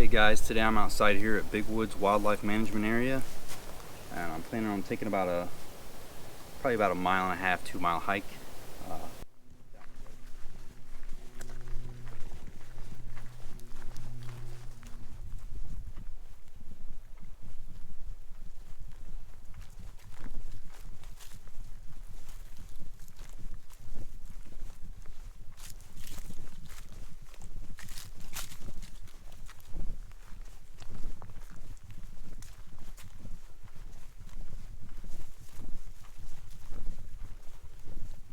guys, today I'm outside here at Big Woods Wildlife Management Area, and I'm planning on taking probably about a 1.5 2 mile hike.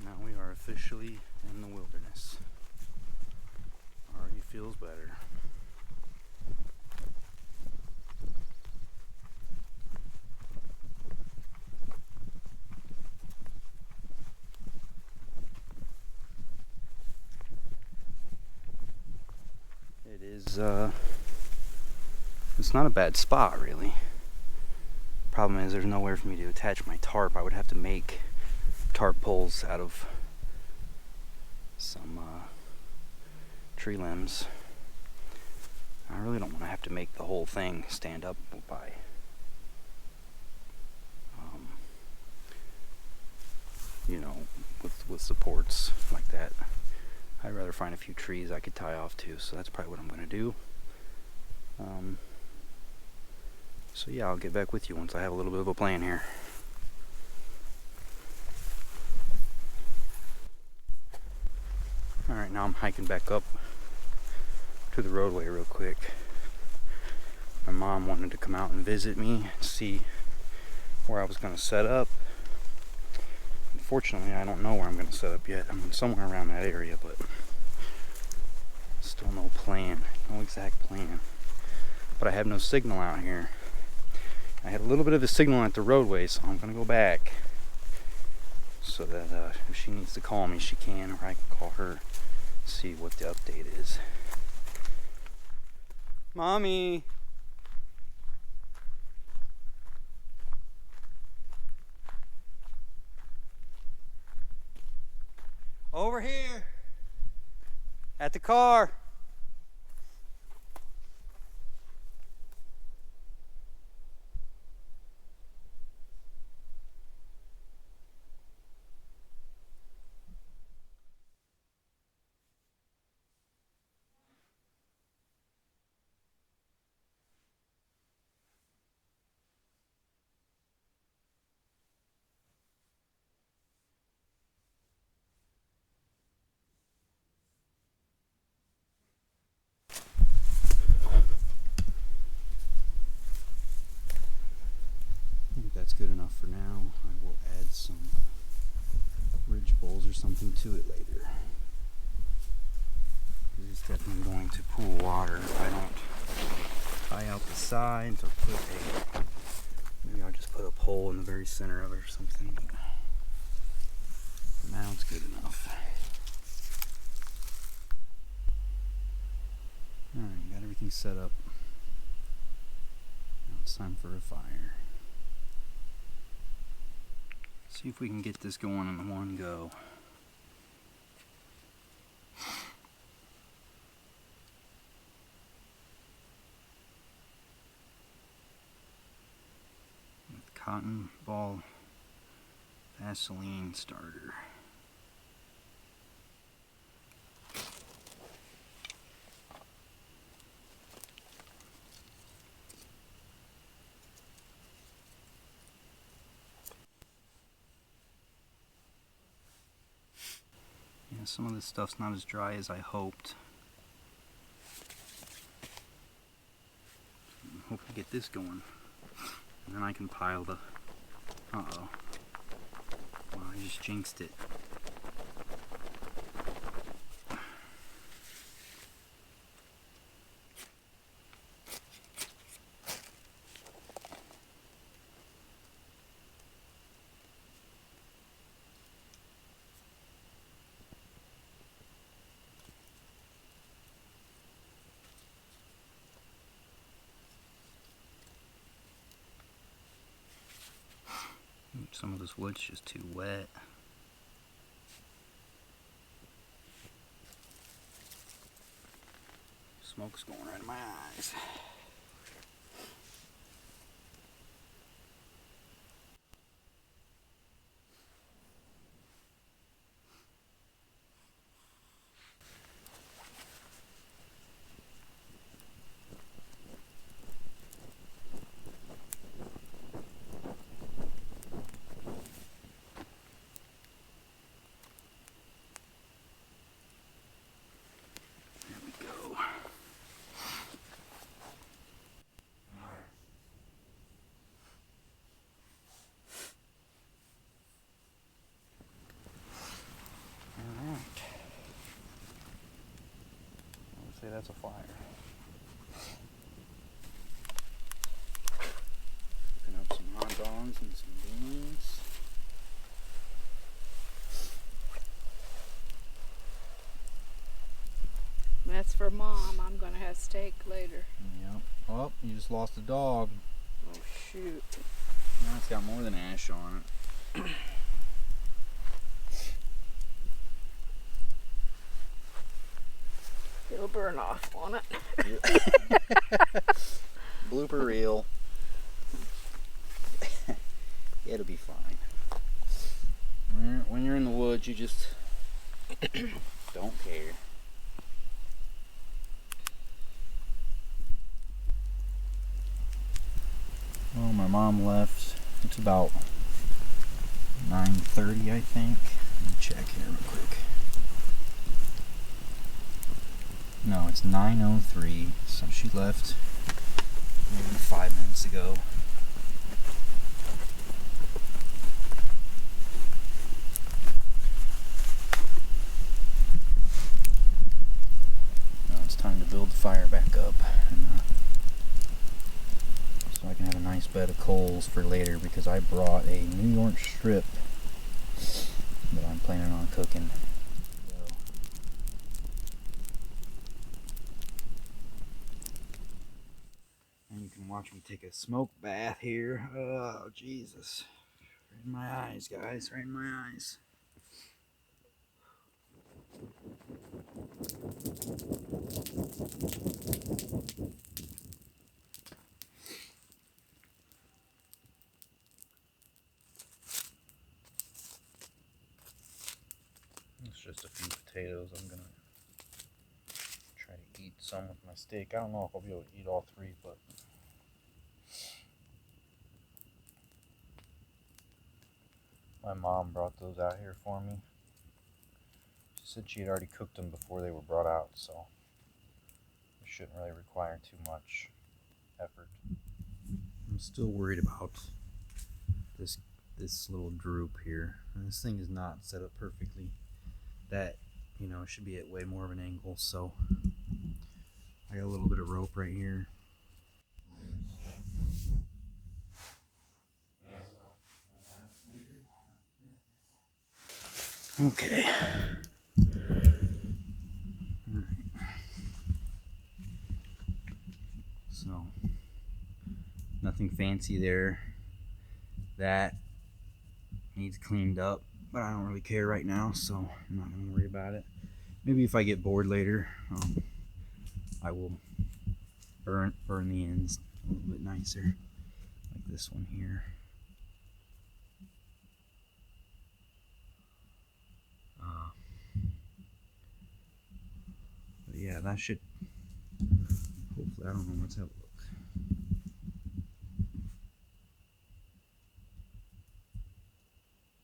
Now we are officially in the wilderness. Already feels better. It is, it's not a bad spot really. Problem is there's nowhere for me to attach my tarp. I would have to make tarp poles out of some tree limbs. I really don't want to have to make the whole thing stand up by with supports like that. I'd rather find a few trees I could tie off to, so that's probably what I'm going to do. So yeah, I'll get back with you once I have a little bit of a plan here. Alright, now I'm hiking back up to the roadway real quick. My mom wanted to come out and visit me and see where I was going to set up. Unfortunately, I don't know where I'm going to set up yet. I'm somewhere around that area, but still no plan, no exact plan. But I have no signal out here. I had a little bit of a signal at the roadway, so I'm going to go back so that if she needs to call me, she can, or I can call her, see what the update is. Mommy! Over here! At the car! That's good enough for now. I will add some ridge bowls or something to it later. It's definitely going to pool water if I don't tie out the sides or maybe I'll just put a pole in the very center of it or something. But for now it's good enough. Alright, got everything set up. Now it's time for a fire. See if we can get this going in one go. With cotton ball Vaseline starter. Some of this stuff's not as dry as I hoped. Hope to get this going, and then I can pile the. Uh-oh. Wow, I just jinxed it. Some of this wood's just too wet. Smoke's going right in my eyes. There we go. Alright. I would say that's a fire. Cooking up some hot dogs and some beans. That's for Mom. I'm gonna have steak later. Yep. Oh, you just lost a dog. Oh shoot. Now it's got more than ash on it. It'll burn off, won't it? Blooper reel. It'll be fine. When you're in the woods, you just don't care. Well, my mom left. It's about 9:30, I think. Let me check here real quick. No, it's 9:03, so she left maybe 5 minutes ago. Now it's time to build the fire back up, so I can have a nice bed of coals for later, because I brought a New York strip that I'm planning on cooking. And you can watch me take a smoke bath here. Oh, Jesus. Right in my eyes, guys. Right in my eyes. It's just a few potatoes. I'm going to try to eat some with my steak. I don't know if I'll be able to eat all three, but my mom brought those out here for me. She said she had already cooked them before they were brought out, so it shouldn't really require too much effort. I'm still worried about this little droop here. And this thing is not set up perfectly. That, you know, should be at way more of an angle, so I got a little bit of rope right here. Okay. Alright. So, nothing fancy there. That needs cleaned up, but I don't really care right now, so I'm not going to worry about it. Maybe if I get bored later, I will burn the ends a little bit nicer, like this one here. But yeah, that should hopefully, I don't know, let's have a look.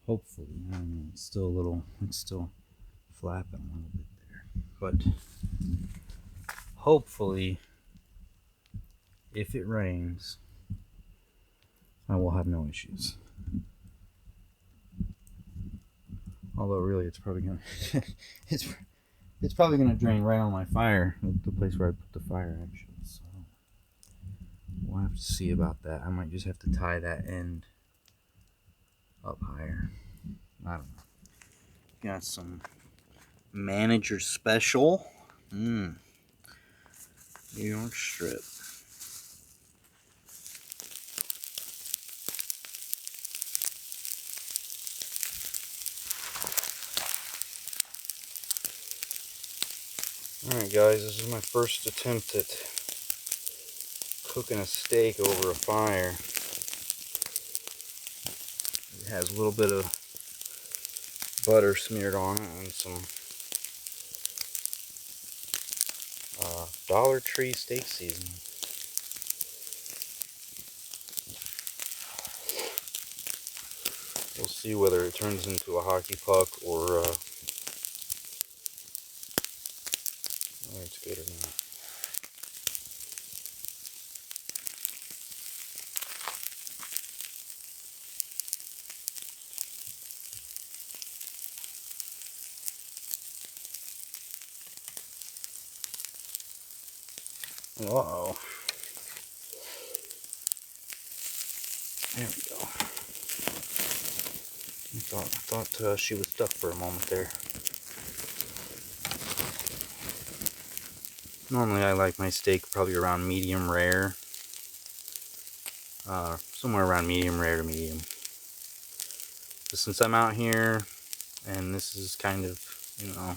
Hopefully, I don't know, it's still flapping a little bit there, but hopefully, if it rains, I will have no issues. Although really, it's probably gonna it's probably gonna drain right on my fire, the place where I put the fire actually. So we'll have to see about that. I might just have to tie that end up higher. I don't know. Got some manager special. New York strip. Alright guys, this is my first attempt at cooking a steak over a fire. It has a little bit of butter smeared on it and some Dollar Tree steak seasoning. We'll see whether it turns into a hockey puck or whether it's good or not. Uh-oh. There we go. I thought she was stuck for a moment there. Normally I like my steak probably around medium rare. Somewhere around medium rare to medium. But since I'm out here and this is kind of, you know,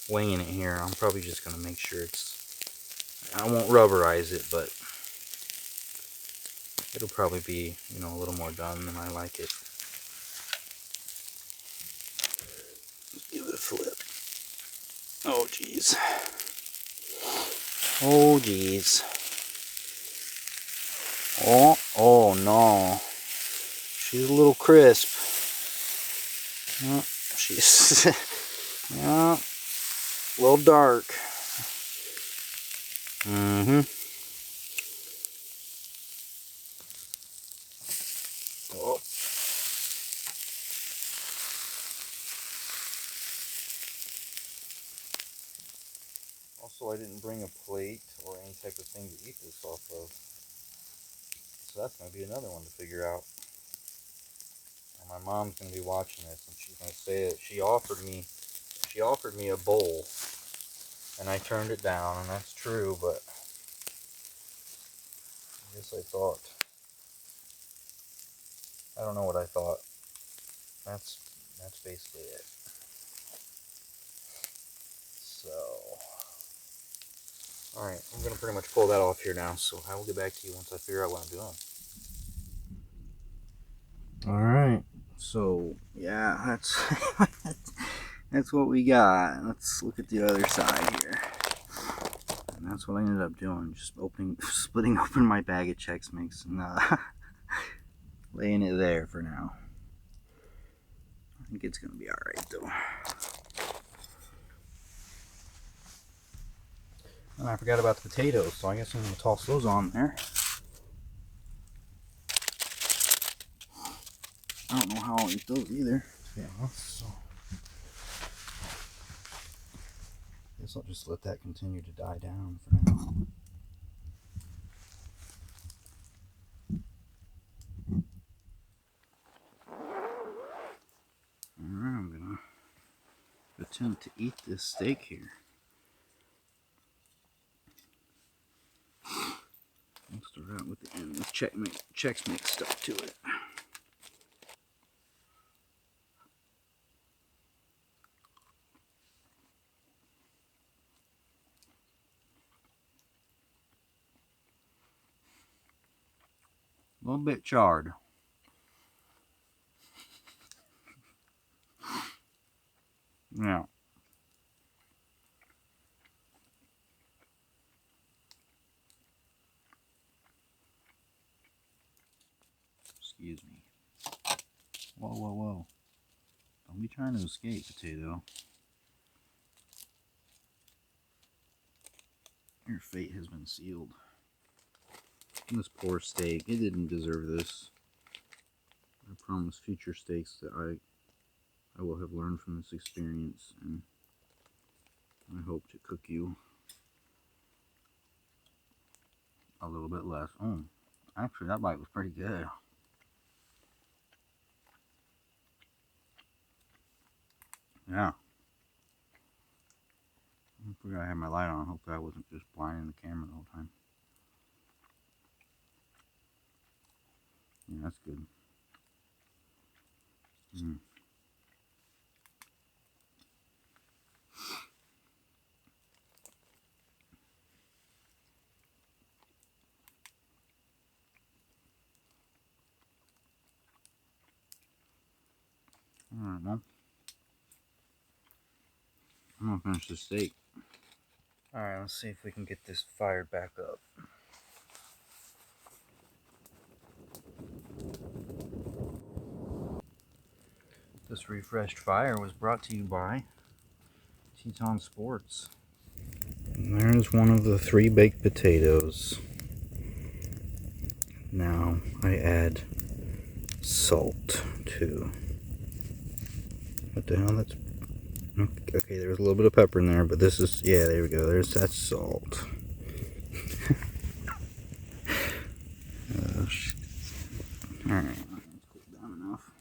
winging it here, I'm probably just going to make sure I won't rubberize it, but it'll probably be, you know, a little more done than I like it. Let's give it a flip. Oh, jeez. Oh, jeez. Oh no. She's a little crisp. Oh, she's yeah, a little dark. Oh. Also, I didn't bring a plate or any type of thing to eat this off of. So that's going to be another one to figure out. And my mom's going to be watching this and she's going to say that she offered me a bowl and I turned it down, and that's true, but I guess I don't know what I thought. That's basically it. So, alright, I'm going to pretty much pull that off here now, so I will get back to you once I figure out what I'm doing. Alright, so yeah, that's what we got. Let's look at the other side here. And that's what I ended up doing, just splitting open my bag of Chex Mix and laying it there for now. I think it's going to be alright though. And I forgot about the potatoes, so I guess I'm going to toss those on there. I don't know how I'll eat those either, to be honest, so I guess I'll just let that continue to die down for now. Alright, I'm going to attempt to eat this steak here. I'll start out with the end with Chex Mix stuff to it. A little bit charred. Yeah. Excuse me. Whoa, whoa, whoa. Don't be trying to escape, potato. Your fate has been sealed. This poor steak, it didn't deserve this. I promise future steaks that I will have learned from this experience, and I hope to cook you a little bit less. Oh, actually that bite was pretty good. Yeah. I forgot I had my light on. Hopefully I wasn't just blinding the camera the whole time. Yeah, that's good. Alright, well, I'm gonna finish this steak. Alright, let's see if we can get this fired back up. This refreshed fire was brought to you by Teton Sports. And there's one of the 3 baked potatoes. Now I add salt too. What the hell? That's okay. There's a little bit of pepper in there, but this is, yeah, there we go. That's salt. Oh, shit. All right, let's cool down enough.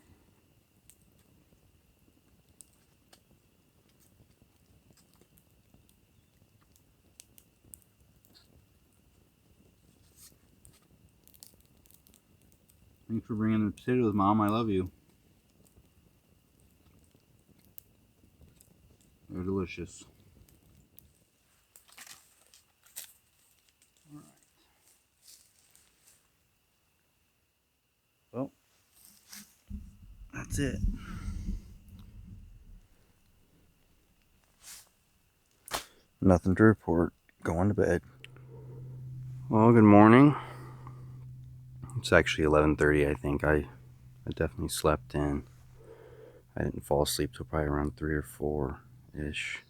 Thanks for bringing the potatoes, Mom. I love you. They're delicious. All right. Well, that's it. Nothing to report. Going to bed. Well, good morning. It's actually 11:30, I think. I definitely slept in. I didn't fall asleep till probably around 3 or 4-ish.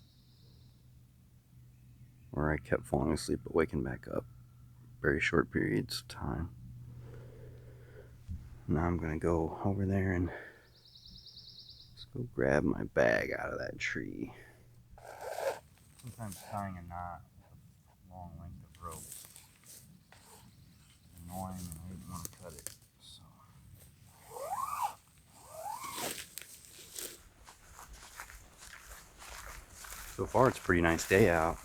Or I kept falling asleep but waking back up. Very short periods of time. Now I'm going to go over there and let's go grab my bag out of that tree. Sometimes tying a knot with a long length of rope is annoying and I didn't want to cut it. So far it's a pretty nice day out.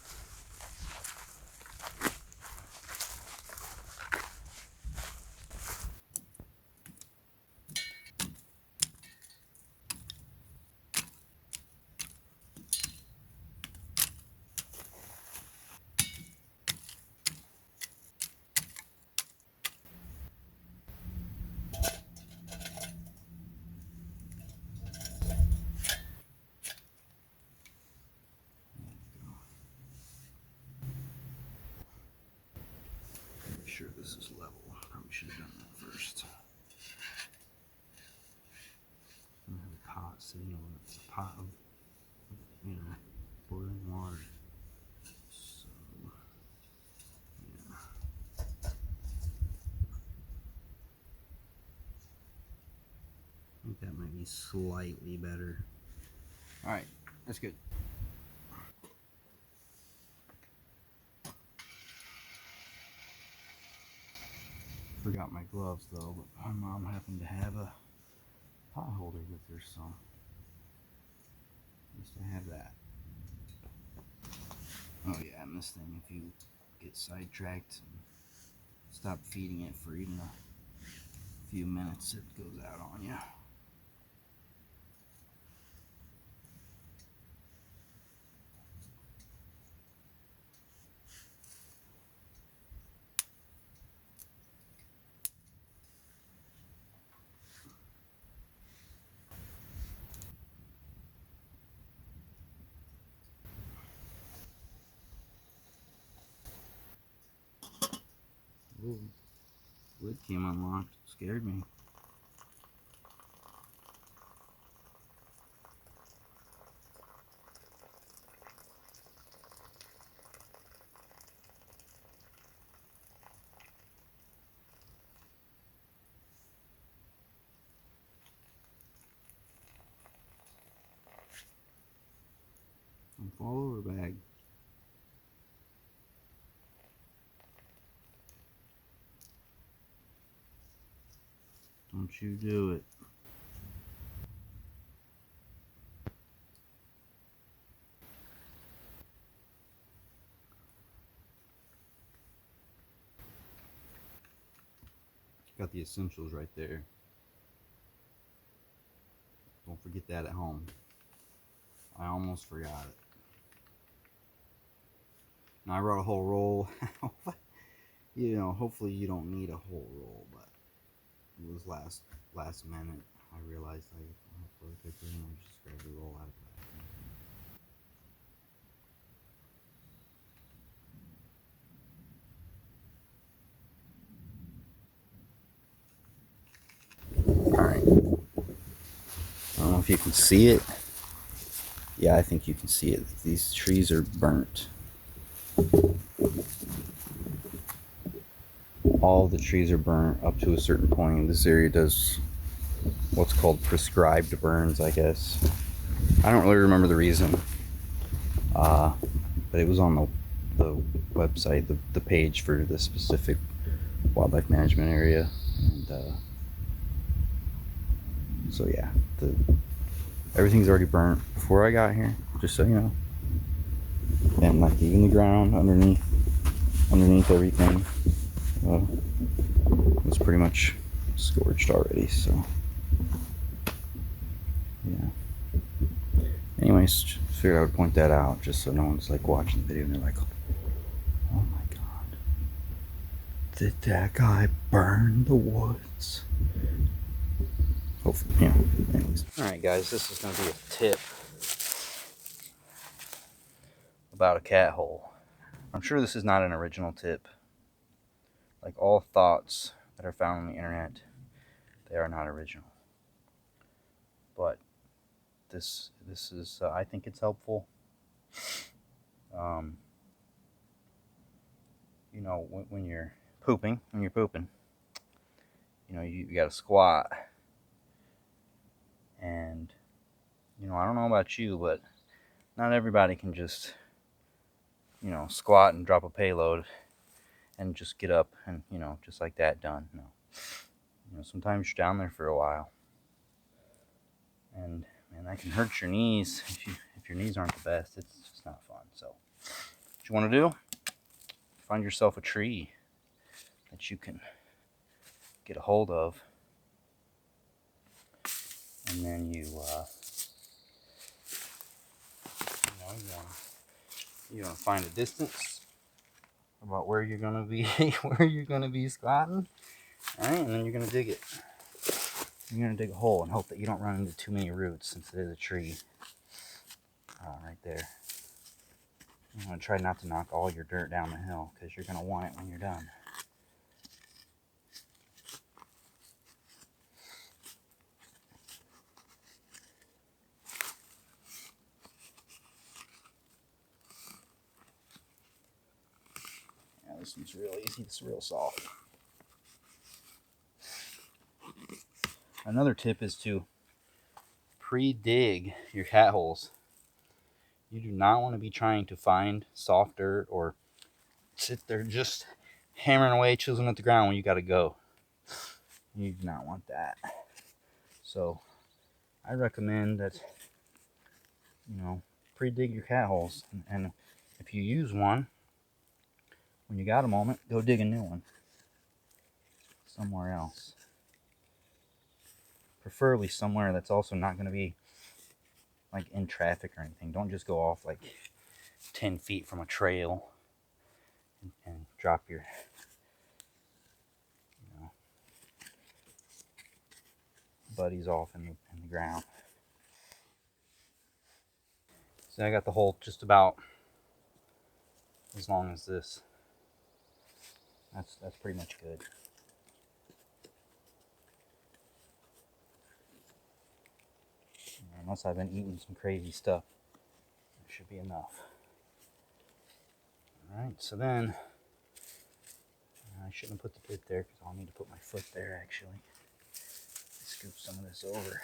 Make sure this is level. Probably should have done that first. I have a pot sitting over. It's a pot of, boiling water. So, yeah. I think that might be slightly better. Alright, that's good. Forgot my gloves though, but my mom happened to have a pot holder with her, so at least I have that. Oh yeah, and this thing, if you get sidetracked and stop feeding it for even a few minutes, it goes out on you. Ooh, lid came unlocked. Scared me. Don't fall over, bag. Don't you do it. Got the essentials right there. Don't forget that at home. I almost forgot it. Now I wrote a whole roll. Hopefully you don't need a whole roll, but it was last minute. I realized I photo picture and I'll just grab the roll out of that. Alright. I don't know if you can see it. Yeah, I think you can see it. These trees are burnt. All the trees are burnt up to a certain point. This area does what's called prescribed burns, I guess. I don't really remember the reason. But it was on the website, the page for the specific wildlife management area. And so yeah, everything's already burnt before I got here, just so you know. And like even the ground underneath everything was pretty much scorched already, so yeah. Anyways, just figured I would point that out just so no one's like watching the video and they're like, oh my god, did that guy burn the woods? Hopefully, yeah. Anyways. Alright guys, this is going to be a tip about a cat hole. I'm sure this is not an original tip. Like all thoughts that are found on the internet, they are not original. But this is, I think it's helpful. You know, when you're pooping, you know, you got to squat. And, you know, I don't know about you, but not everybody can just, you know, squat and drop a payload and just get up and, you know, just like that, done. No. You know, sometimes you're down there for a while. And, man, that can hurt your knees if your knees aren't the best. It's just not fun. So, what you want to do, find yourself a tree that you can get a hold of. And then you want to find a distance about where you're gonna be squatting. All right, and then you're gonna dig it. You're gonna dig a hole and hope that you don't run into too many roots, since it is a tree right there. I'm gonna try not to knock all your dirt down the hill, because you're gonna want it when you're done. Yeah, this one's real easy. It's real soft. Another tip is to pre-dig your cat holes. You do not want to be trying to find soft dirt or sit there just hammering away, chiseling at the ground when you got to go. You do not want that. So I recommend that, you know, pre-dig your cat holes. And if you use one, when you got a moment, go dig a new one somewhere else. Preferably somewhere that's also not going to be like in traffic or anything. Don't just go off like 10 feet from a trail and drop your, you know, buddies off in the ground. So I got the hole just about as long as this. That's pretty much good. Unless I've been eating some crazy stuff, it should be enough. Alright, so then I shouldn't have put the pit there, because I'll need to put my foot there actually. Scoop some of this over.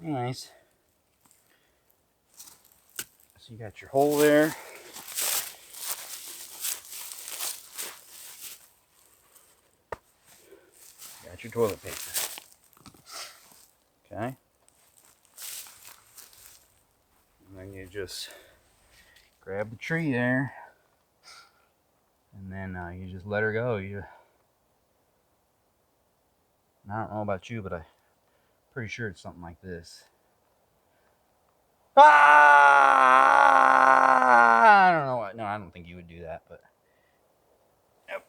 Anyways, so you got your hole there. Got your toilet paper. Okay. And then you just grab the tree there. And then you just let her go. I don't know about you, but I'm pretty sure it's something like this. Ah! I don't know what. No, I don't think you would do that, but. Nope.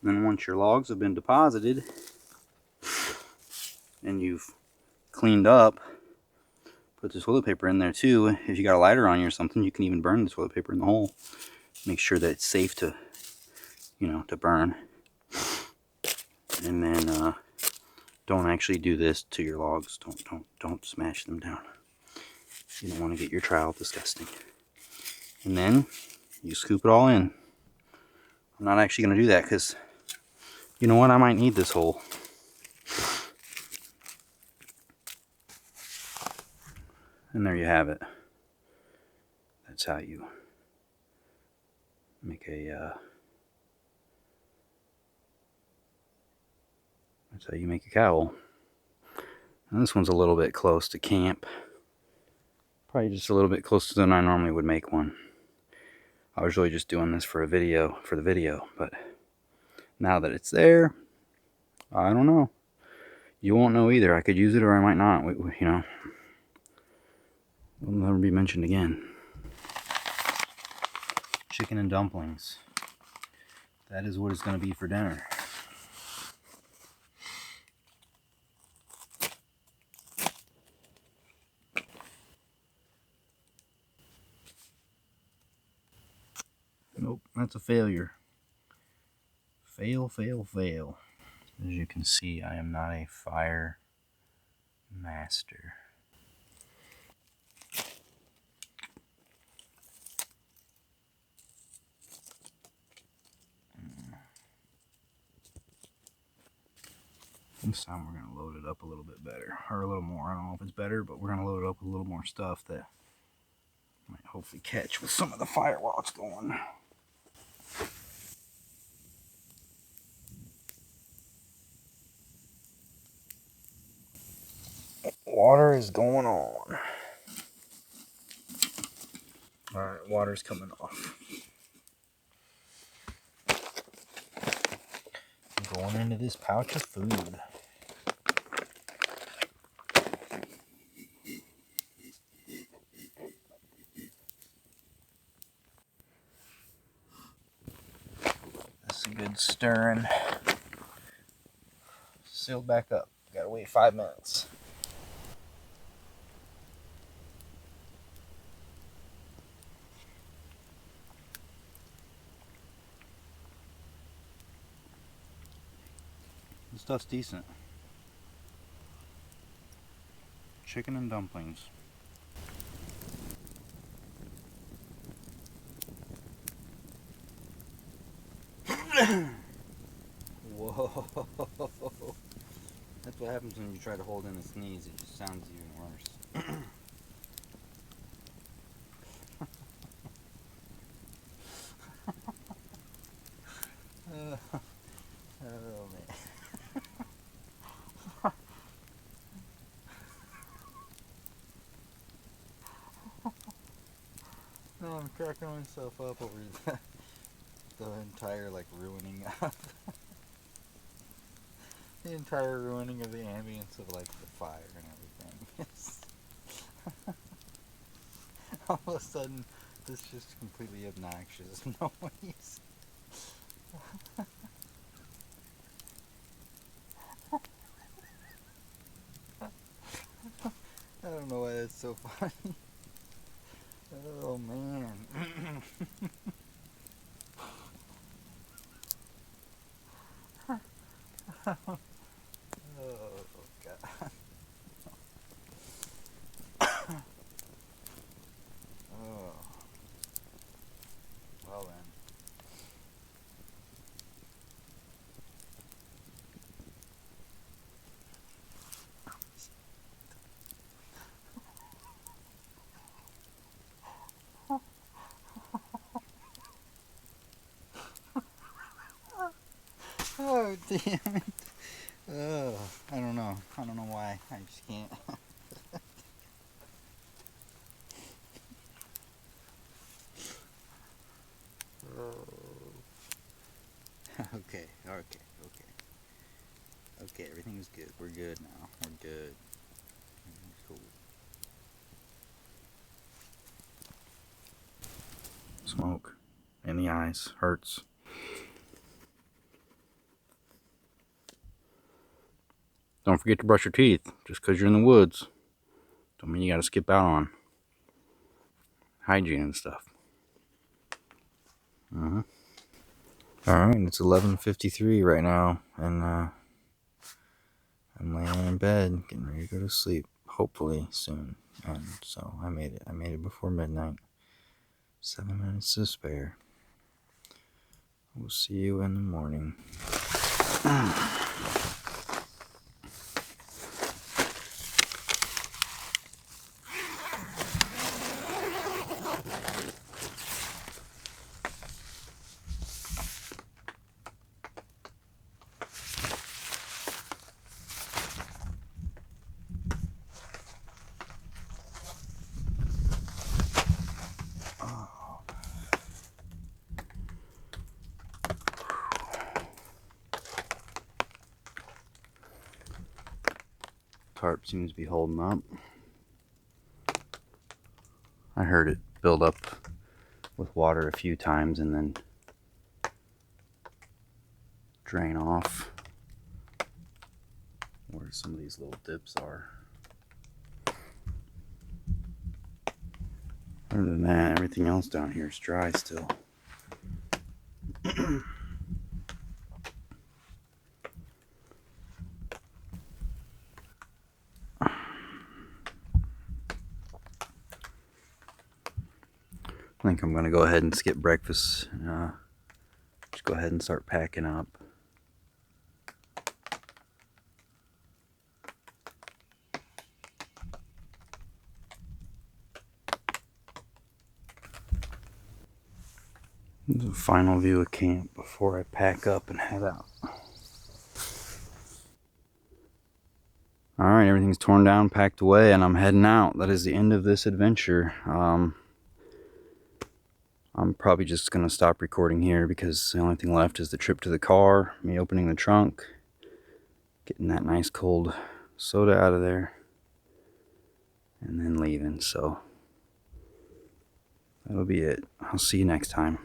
Then once your logs have been deposited and you've cleaned up, put the toilet paper in there too. If you got a lighter on you or something, you can even burn the toilet paper in the hole. Make sure that it's safe to, you know, to burn. And then don't actually do this to your logs. Don't smash them down. You don't want to get your trowel disgusting. And then you scoop it all in. I'm not actually going to do that because, you know what, I might need this hole. And there you have it. That's how you make a cowl. And this one's a little bit close to camp. Probably just a little bit closer than I normally would make one. I was really just doing this for the video, but now that it's there, I don't know. You won't know either. I could use it or I might not. You know, it'll never be mentioned again. Chicken and dumplings. That is what it's going to be for dinner. Nope, that's a failure. Fail, fail, fail. As you can see, I am not a fire master. This time we're going to load it up a little bit better, or a little more. I don't know if it's better, but we're going to load it up with a little more stuff that might hopefully catch with some of the fire while it's going. Water is going on. Alright, water's coming off. Going into this pouch of food. That's a good stirring. Sealed back up. Gotta wait 5 minutes. This stuff's decent. Chicken and dumplings. Whoa. That's what happens when you try to hold in a sneeze. It just sounds even worse. Oh man. No, I'm cracking myself up over the entire like ruining of the entire ruining of the ambience of like the fire and everything. All of a sudden, this just completely obnoxious noise. I don't know why that's so funny. Oh man. Oh god. Oh. Well then. Oh damn it. Oh, I don't know. I don't know why. I just can't. Okay. Okay, everything is good. We're good now. We're good. Everything's cool. Smoke in the eyes hurts. Don't forget to brush your teeth. Just because you're in the woods don't mean you gotta skip out on hygiene and stuff. Alright, it's 11:53 right now, and I'm laying in bed, getting ready to go to sleep, hopefully soon. And so I made it. I made it before midnight. 7 minutes to spare. We'll see you in the morning. Tarp seems to be holding up. I heard it build up with water a few times and then drain off where some of these little dips are. Other than that, everything else down here is dry still. I think I'm gonna go ahead and skip breakfast and just go ahead and start packing up. This is a final view of camp before I pack up and head out. Alright, everything's torn down, packed away, and I'm heading out. That is the end of this adventure. I'm probably just going to stop recording here because the only thing left is the trip to the car, me opening the trunk, getting that nice cold soda out of there, and then leaving. So that'll be it. I'll see you next time.